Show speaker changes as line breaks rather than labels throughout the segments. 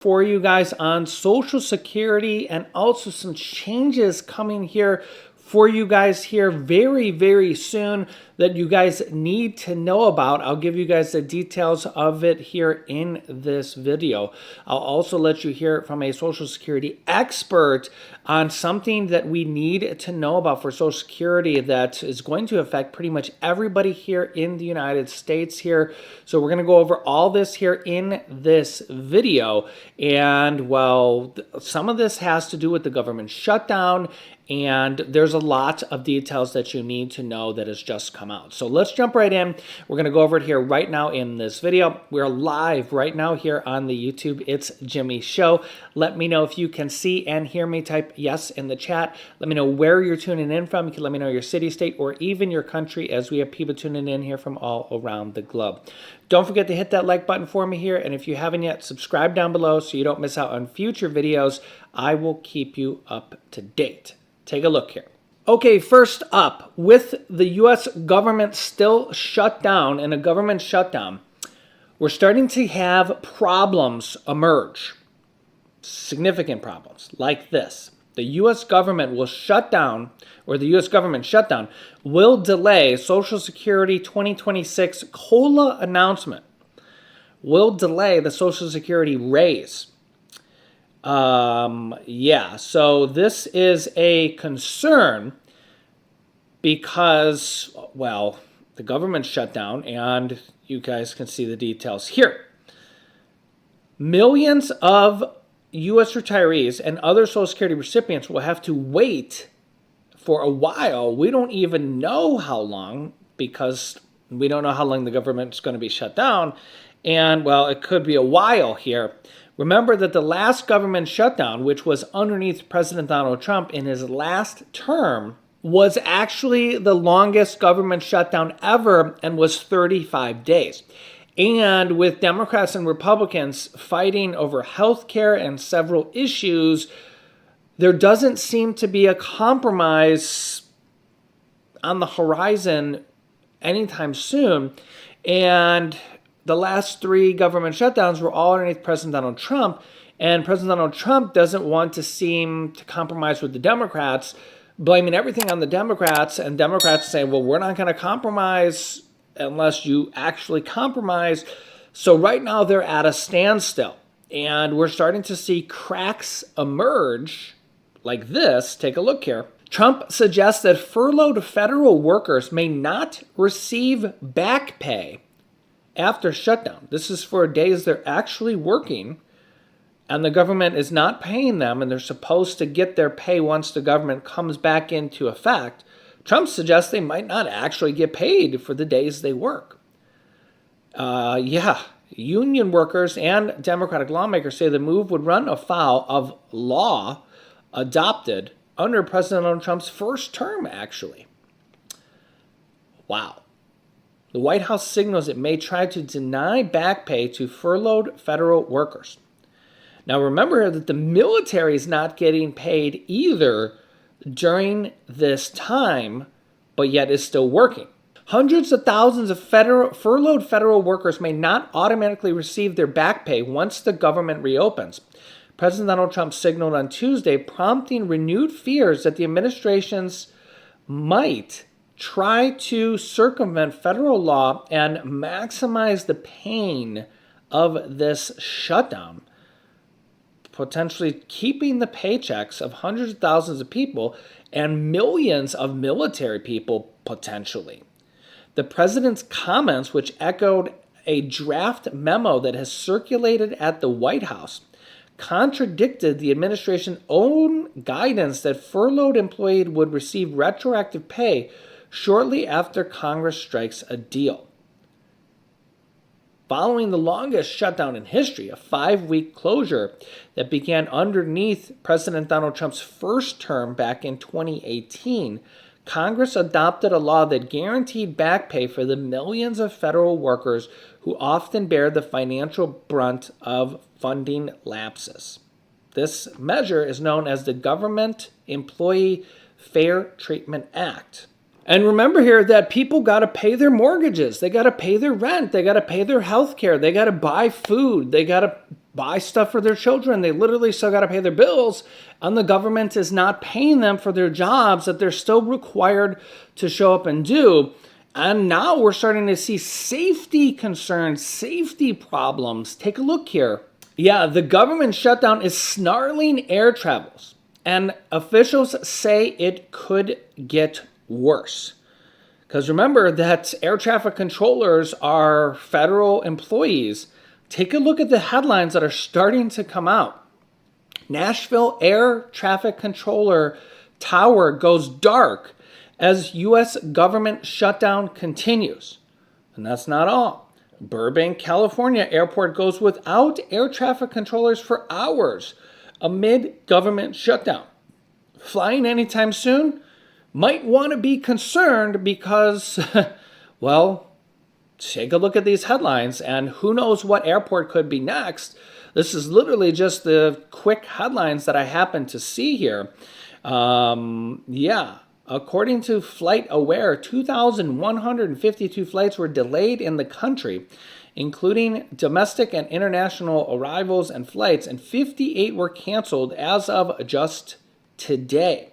for you guys on Social Security and also some changes coming here for you guys here very, very soon that you guys need to know about. I'll give you guys the details of it here in this video. I'll also let you hear it from a Social Security expert on something that we need to know about for Social Security that is going to affect pretty much everybody here in the United States here. So we're going to go over all this here in this video. And well, some of this has to do with the government shutdown, and there's a lot of details that you need to know that has just come out. So let's jump right in. We're going to go over it here right now in this video. We're live right now here on the YouTube It's Jimmy Show. Let me know if you can see and hear me. Type yes in the chat. Let me know where you're tuning in from. You can let me know your city, state, or even your country, as we have people tuning in here from all around the globe. Don't forget to hit that like button for me here. And if you haven't yet, subscribe down below so you don't miss out on future videos. I will keep you up to date. Take a look here. Okay, first up, with the U.S. government still shut down, in a government shutdown, we're starting to have problems emerge. Significant problems like this. The U.S. government will shut down, or the U.S. government shutdown will delay Social Security 2026 COLA announcement, will delay the Social Security raise. So this is a concern because, well, the government shut down, and you guys can see the details here. Millions of U.S. retirees and other Social Security recipients will have to wait for a while. We don't even know how long, because we don't know how long the government's going to be shut down. And, well, it could be a while here. Remember that the last government shutdown, which was underneath President Donald Trump in his last term, was actually the longest government shutdown ever and was 35 days. And with Democrats and Republicans fighting over health care and several issues, there doesn't seem to be a compromise on the horizon anytime soon. And the last three government shutdowns were all underneath President Donald Trump, and President Donald Trump doesn't want to seem to compromise with the Democrats, blaming everything on the Democrats, and Democrats say, well, we're not going to compromise unless you actually compromise. So right now they're at a standstill, and we're starting to see cracks emerge like this. Take a look here. Trump suggests that furloughed federal workers may not receive back pay after shutdown. This is for days they're actually working and the government is not paying them, and they're supposed to get their pay once the government comes back into effect. Trump suggests they might not actually get paid for the days they work. Union workers and Democratic lawmakers say the move would run afoul of law adopted under President Donald Trump's first term, actually. Wow. The White House signals it may try to deny back pay to furloughed federal workers. Now remember that the military is not getting paid either during this time, but yet is still working. Hundreds of thousands of furloughed federal workers may not automatically receive their back pay once the government reopens. President Donald Trump signaled on Tuesday, prompting renewed fears that the administrations might try to circumvent federal law and maximize the pain of this shutdown, potentially keeping the paychecks of hundreds of thousands of people and millions of military people potentially. The president's comments, which echoed a draft memo that has circulated at the White House, contradicted the administration's own guidance that furloughed employees would receive retroactive pay shortly after Congress strikes a deal. Following the longest shutdown in history, a 5-week closure that began underneath President Donald Trump's first term back in 2018, Congress adopted a law that guaranteed back pay for the millions of federal workers who often bear the financial brunt of funding lapses. This measure is known as the Government Employee Fair Treatment Act. And remember here that people got to pay their mortgages. They got to pay their rent. They got to pay their health care. They got to buy food. They got to buy stuff for their children. They literally still got to pay their bills. And the government is not paying them for their jobs that they're still required to show up and do. And now we're starting to see safety concerns, safety problems. Take a look here. Yeah, the government shutdown is snarling air travels. And officials say it could get worse. Because remember that air traffic controllers are federal employees. Take a look at the headlines that are starting to come out. Nashville air traffic controller tower goes dark as U.S. government shutdown continues. And that's not all. Burbank, California airport goes without air traffic controllers for hours amid government shutdown. Flying anytime soon? Might want to be concerned because, well, take a look at these headlines and who knows what airport could be next. This is literally just the quick headlines that I happen to see here. According to Flight Aware, 2,152 flights were delayed in the country, including domestic and international arrivals and flights, and 58 were canceled as of just today.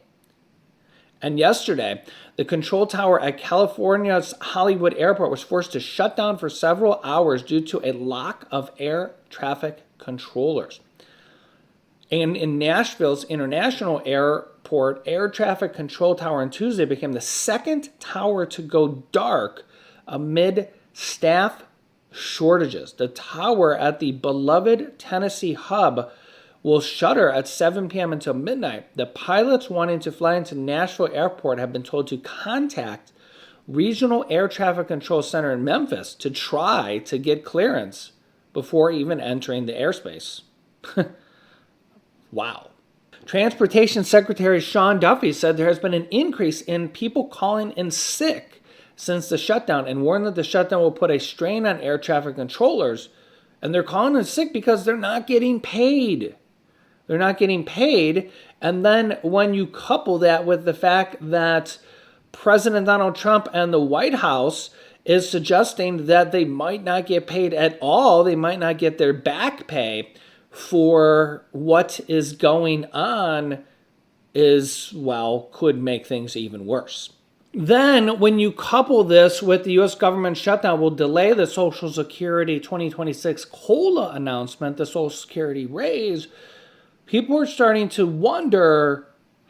And yesterday, the control tower at California's Hollywood Airport was forced to shut down for several hours due to a lack of air traffic controllers. And in Nashville's International Airport, air traffic control tower on Tuesday became the second tower to go dark amid staff shortages. The tower at the beloved Tennessee hub will shutter at 7 p.m. until midnight. The pilots wanting to fly into Nashville Airport have been told to contact Regional Air Traffic Control Center in Memphis to try to get clearance before even entering the airspace. Wow. Transportation Secretary Sean Duffy said there has been an increase in people calling in sick since the shutdown and warned that the shutdown will put a strain on air traffic controllers. And they're calling in sick because they're not getting paid. They're not getting paid. And then when you couple that with the fact that President Donald Trump and the White House is suggesting that they might not get paid at all, they might not get their back pay for what is going on, could make things even worse. Then when you couple this with the U.S. government shutdown will delay the Social Security 2026 COLA announcement, the Social Security raise, people are starting to wonder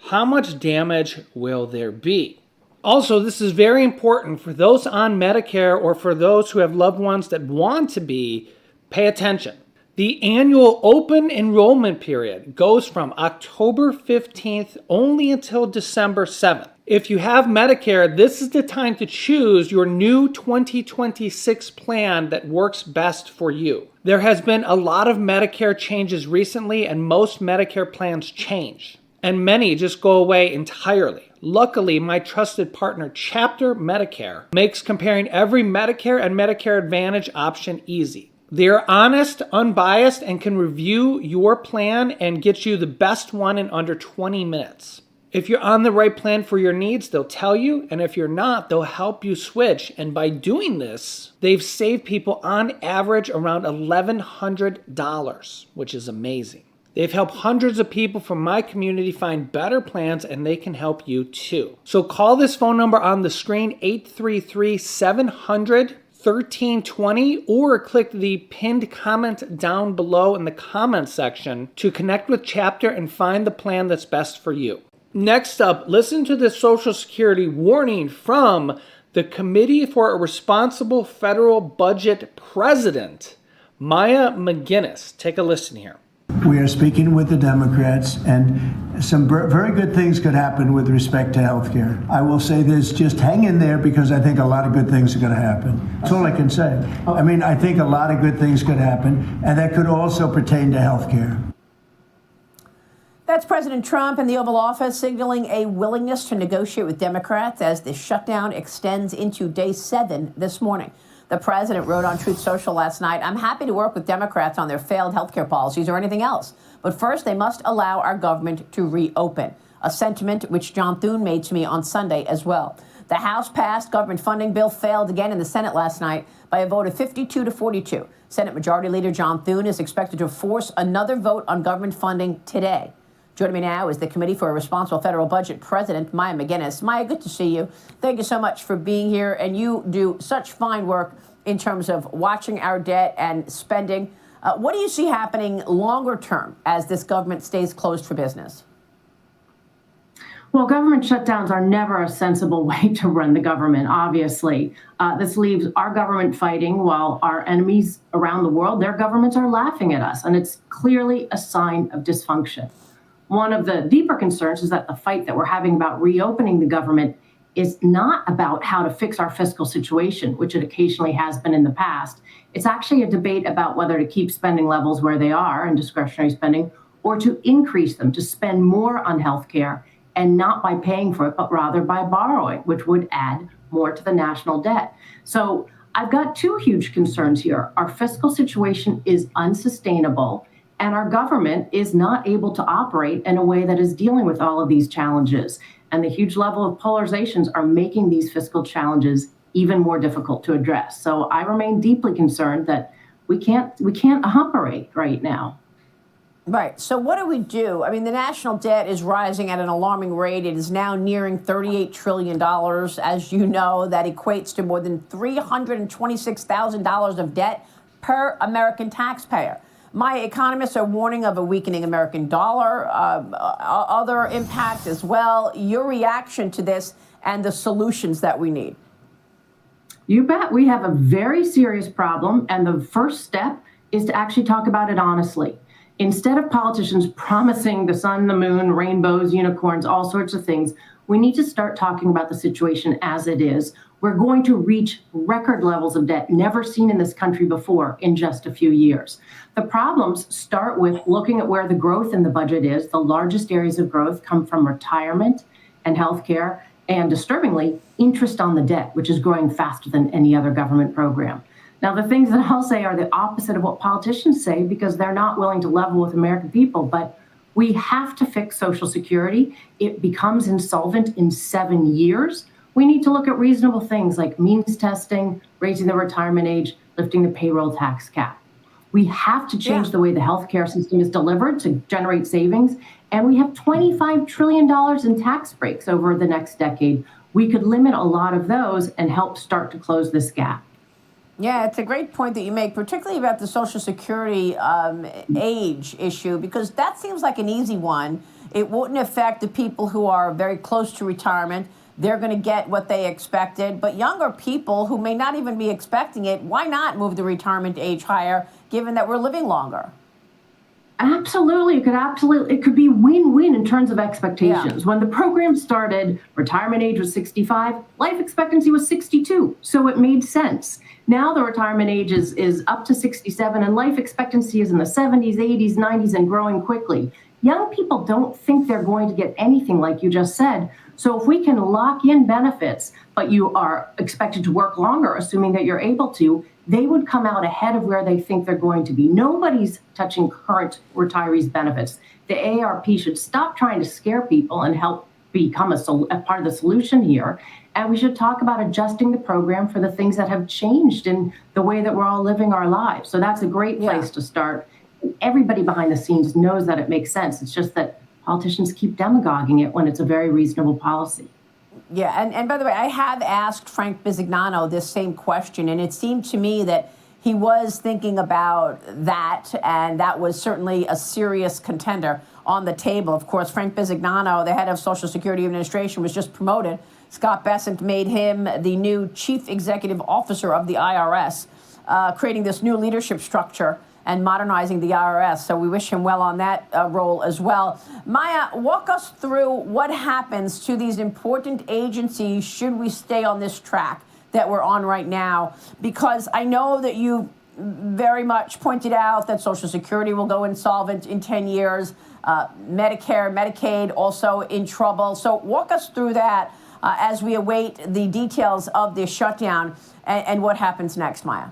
how much damage will there be. Also, this is very important for those on Medicare or for those who have loved ones that want to be, pay attention. The annual open enrollment period goes from October 15th only until December 7th. If you have Medicare, this is the time to choose your new 2026 plan that works best for you. There has been a lot of Medicare changes recently, and most Medicare plans change, and many just go away entirely. Luckily, my trusted partner, Chapter Medicare, makes comparing every Medicare and Medicare Advantage option easy. They're honest, unbiased, and can review your plan and get you the best one in under 20 minutes. If you're on the right plan for your needs, they'll tell you, and if you're not, they'll help you switch. And by doing this, they've saved people on average around $1,100, which is amazing. They've helped hundreds of people from my community find better plans, and they can help you too. So call this phone number on the screen, 833-700-1320, or click the pinned comment down below in the comment section to connect with Chapter and find the plan that's best for you. Next up, listen to the Social Security warning from the Committee for a Responsible Federal Budget President, Maya McGinnis. Take a listen here.
We are speaking with the Democrats, and some very good things could happen with respect to health care. I will say this, just hang in there, because I think a lot of good things are going to happen. That's all I can say. I mean, I think a lot of good things could happen, and that could also pertain to health care.
That's President Trump in the Oval Office signaling a willingness to negotiate with Democrats as the shutdown extends into day 7 this morning. The president wrote on Truth Social last night, "I'm happy to work with Democrats on their failed healthcare policies or anything else. But first, they must allow our government to reopen," a sentiment which John Thune made to me on Sunday as well. The House passed government funding bill failed again in the Senate last night by a vote of 52 to 42. Senate Majority Leader John Thune is expected to force another vote on government funding today. Joining me now is the Committee for a Responsible Federal Budget President, Maya McGinnis. Maya, good to see you. Thank you so much for being here. And you do such fine work in terms of watching our debt and spending. What do you see happening longer term as this government stays closed for business?
Well, government shutdowns are never a sensible way to run the government, obviously. This leaves our government fighting while our enemies around the world, their governments are laughing at us. And it's clearly a sign of dysfunction. One of the deeper concerns is that the fight that we're having about reopening the government is not about how to fix our fiscal situation, which it occasionally has been in the past. It's actually a debate about whether to keep spending levels where they are in discretionary spending or to increase them, to spend more on healthcare, and not by paying for it, but rather by borrowing, which would add more to the national debt. So I've got two huge concerns here. Our fiscal situation is unsustainable, and our government is not able to operate in a way that is dealing with all of these challenges. And the huge level of polarizations are making these fiscal challenges even more difficult to address. So I remain deeply concerned that we can't operate right now.
Right. So what do we do? I mean, the national debt is rising at an alarming rate. It is now nearing $38 trillion. As you know, that equates to more than $326,000 of debt per American taxpayer. My economists are warning of a weakening American dollar, other impact as well. Your reaction to this and the solutions that we need?
You bet. We have a very serious problem, and the first step is to actually talk about it honestly. Instead of politicians promising the sun, the moon, rainbows, unicorns, all sorts of things, we need to start talking about the situation as it is. We're going to reach record levels of debt never seen in this country before in just a few years. The problems start with looking at where the growth in the budget is. The largest areas of growth come from retirement and healthcare, and disturbingly, interest on the debt, which is growing faster than any other government program. Now, the things that I'll say are the opposite of what politicians say because they're not willing to level with American people, but we have to fix Social Security. It becomes insolvent in 7 years. We need to look at reasonable things like means testing, raising the retirement age, lifting the payroll tax cap. We have to change the way the healthcare system is delivered to generate savings. And we have $25 trillion in tax breaks over the next decade. We could limit a lot of those and help start to close this gap.
Yeah, it's a great point that you make, particularly about the Social Security age issue, because that seems like an easy one. It wouldn't affect the people who are very close to retirement. They're going to get what they expected. But younger people who may not even be expecting it, why not move the retirement age higher, given that we're living longer?
Absolutely. It could be win-win in terms of expectations. When the program started, retirement age was 65, life expectancy was 62. So it made sense. Now the retirement age is up to 67 and life expectancy is in the 70s, 80s, 90s and growing quickly. Young people don't think they're going to get anything like you just said. So if we can lock in benefits, but you are expected to work longer, assuming that you're able to, they would come out ahead of where they think they're going to be. Nobody's touching current retirees' benefits. The AARP should stop trying to scare people and help become a part of the solution here. And we should talk about adjusting the program for the things that have changed in the way that we're all living our lives. So that's a great place to start. Everybody behind the scenes knows that it makes sense. It's just that politicians keep demagoguing it when it's a very reasonable policy.
Yeah, and by the way, I have asked Frank Bisignano this same question, and it seemed to me that he was thinking about that, and that was certainly a serious contender on the table. Of course, Frank Bisignano, the head of Social Security Administration, was just promoted. Scott Bessent made him the new chief executive officer of the IRS, creating this new leadership structure and modernizing the IRS. So we wish him well on that role as well. Maya, walk us through what happens to these important agencies should we stay on this track that we're on right now, because I know that you very much pointed out that Social Security will go insolvent in 10 years, Medicare, Medicaid also in trouble. So walk us through that as we await the details of this shutdown and what happens next, Maya.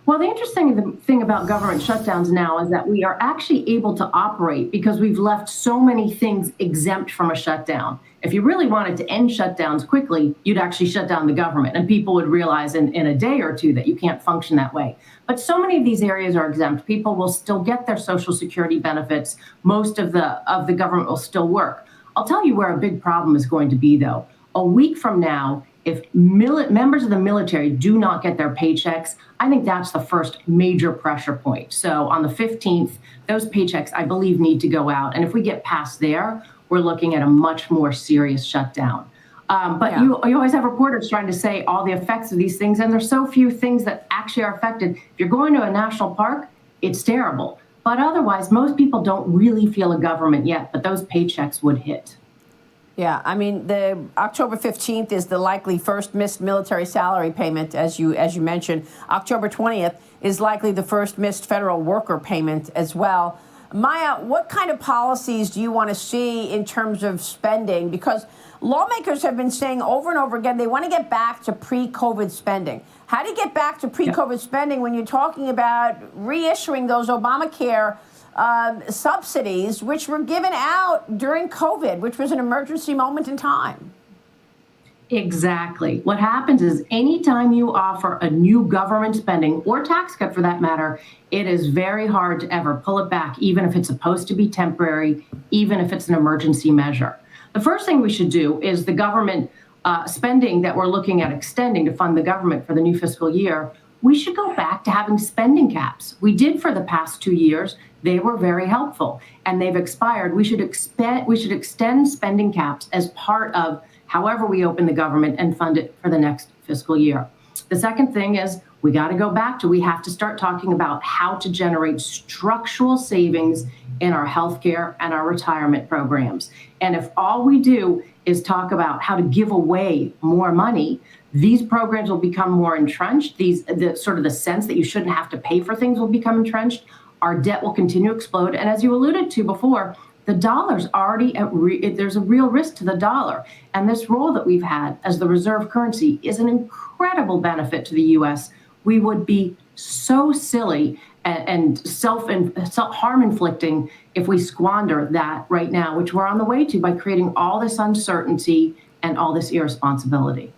Well, the interesting thing about government shutdowns now is that we are actually able to operate because we've left so many things exempt from a shutdown. If you really wanted to end shutdowns quickly, you'd actually shut down the government, and people would realize in a day or two that you can't function that way. But so many of these areas are exempt. People will still get their Social Security benefits. Most of the government will still work. I'll tell you where a big problem is going to be, though. A week from now, if members of the military do not get their paychecks, I think that's the first major pressure point. So on the 15th, those paychecks, I believe, need to go out. And if we get past there, we're looking at a much more serious shutdown. But you always have reporters trying to say all the effects of these things, and there's so few things that actually are affected. If you're going to a national park, it's terrible. But otherwise, most people don't really feel a government yet, but those paychecks would hit.
Yeah, I mean, the October 15th is the likely first missed military salary payment, as you mentioned. October 20th is likely the first missed federal worker payment as well. Maya, what kind of policies do you want to see in terms of spending? Because lawmakers have been saying over and over again they want to get back to pre-COVID spending. How do you get back to pre-COVID spending when you're talking about reissuing those Obamacare subsidies, which were given out during COVID, which was an emergency moment in time?
Exactly. What happens is anytime you offer a new government spending or tax cut for that matter, it is very hard to ever pull it back, even if it's supposed to be temporary, even if it's an emergency measure. The first thing we should do is the government spending that we're looking at extending to fund the government for the new fiscal year. We should go back to having spending caps. We did for the past 2 years. They were very helpful, and they've expired. We should extend spending caps as part of however we open the government and fund it for the next fiscal year. The second thing is we have to start talking about how to generate structural savings in our healthcare and our retirement programs. And if all we do is talk about how to give away more money, these programs will become more entrenched. The sense that you shouldn't have to pay for things will become entrenched. Our debt will continue to explode. And as you alluded to before, the dollar's already there's a real risk to the dollar. And this role that we've had as the reserve currency is an incredible benefit to the U.S. We would be so silly and harm inflicting if we squander that right now, which we're on the way to by creating all this uncertainty and all this irresponsibility.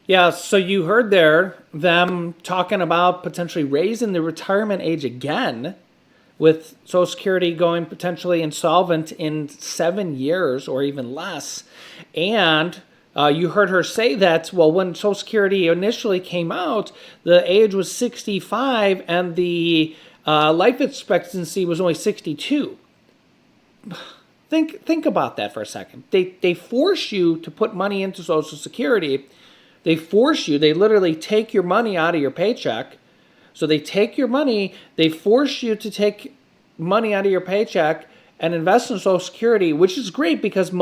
Yeah, so you heard them talking about potentially raising the retirement age again, with Social Security going potentially insolvent in 7 years or even less. And you heard her say that, well, when Social Security initially came out, the age was 65 and the life expectancy was only 62. Think about that for a second. They force you to put money into Social Security. They literally take your money out of your paycheck. So they take your money, they force you to take money out of your paycheck and invest in Social Security, which is great because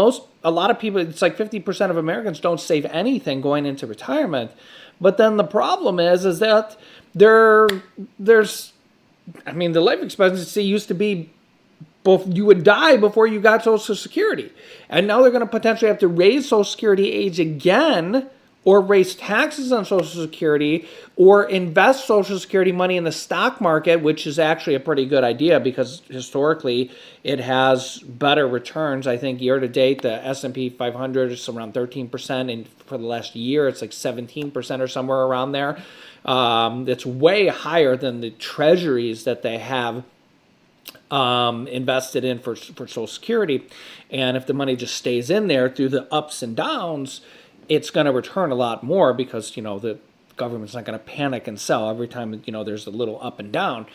a lot of people, it's like 50% of Americans don't save anything going into retirement. But then the problem is that the life expectancy used to be you would die before you got Social Security. And now they're going to potentially have to raise Social Security age again, or raise taxes on Social Security, or invest Social Security money in the stock market, which is actually a pretty good idea because historically it has better returns. I think year to date, the S&P 500 is around 13%, and for the last year, it's like 17% or somewhere around there. It's way higher than the treasuries that they have invested in for Social Security. And if the money just stays in there through the ups and downs, it's going to return a lot more because, the government's not going to panic and sell every time, there's a little up and down.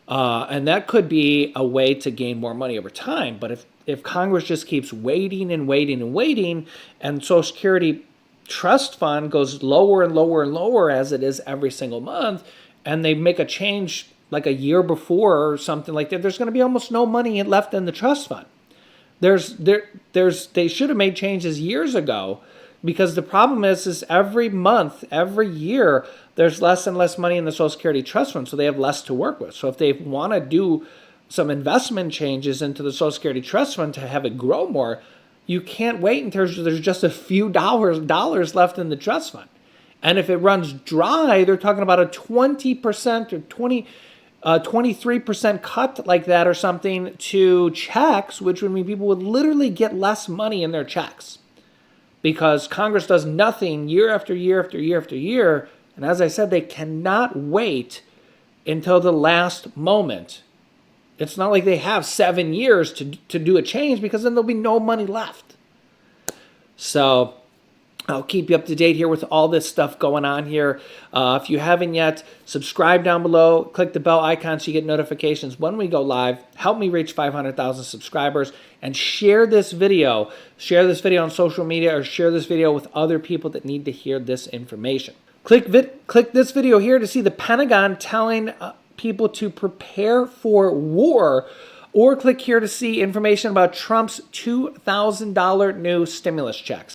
And that could be a way to gain more money over time. But if Congress just keeps waiting and waiting and waiting, and Social Security trust fund goes lower and lower and lower as it is every single month, and they make a change like a year before or something like that, there's going to be almost no money left in the trust fund. They should have made changes years ago. Because the problem is every month, every year, there's less and less money in the Social Security Trust Fund, so they have less to work with. So if they want to do some investment changes into the Social Security Trust Fund to have it grow more, you can't wait until there's just a few dollars left in the trust fund. And if it runs dry, they're talking about a 20% or 23% cut like that or something to checks, which would mean people would literally get less money in their checks because Congress does nothing year after year after year after year. And as I said, they cannot wait until the last moment. It's not like they have 7 years to do a change because then there'll be no money left. So I'll keep you up to date here with all this stuff going on here. If you haven't yet, subscribe down below. Click the bell icon so you get notifications when we go live. Help me reach 500,000 subscribers. And share this video. Share this video on social media or share this video with other people that need to hear this information. Click this video here to see the Pentagon telling people to prepare for war. Or click here to see information about Trump's $2,000 new stimulus checks.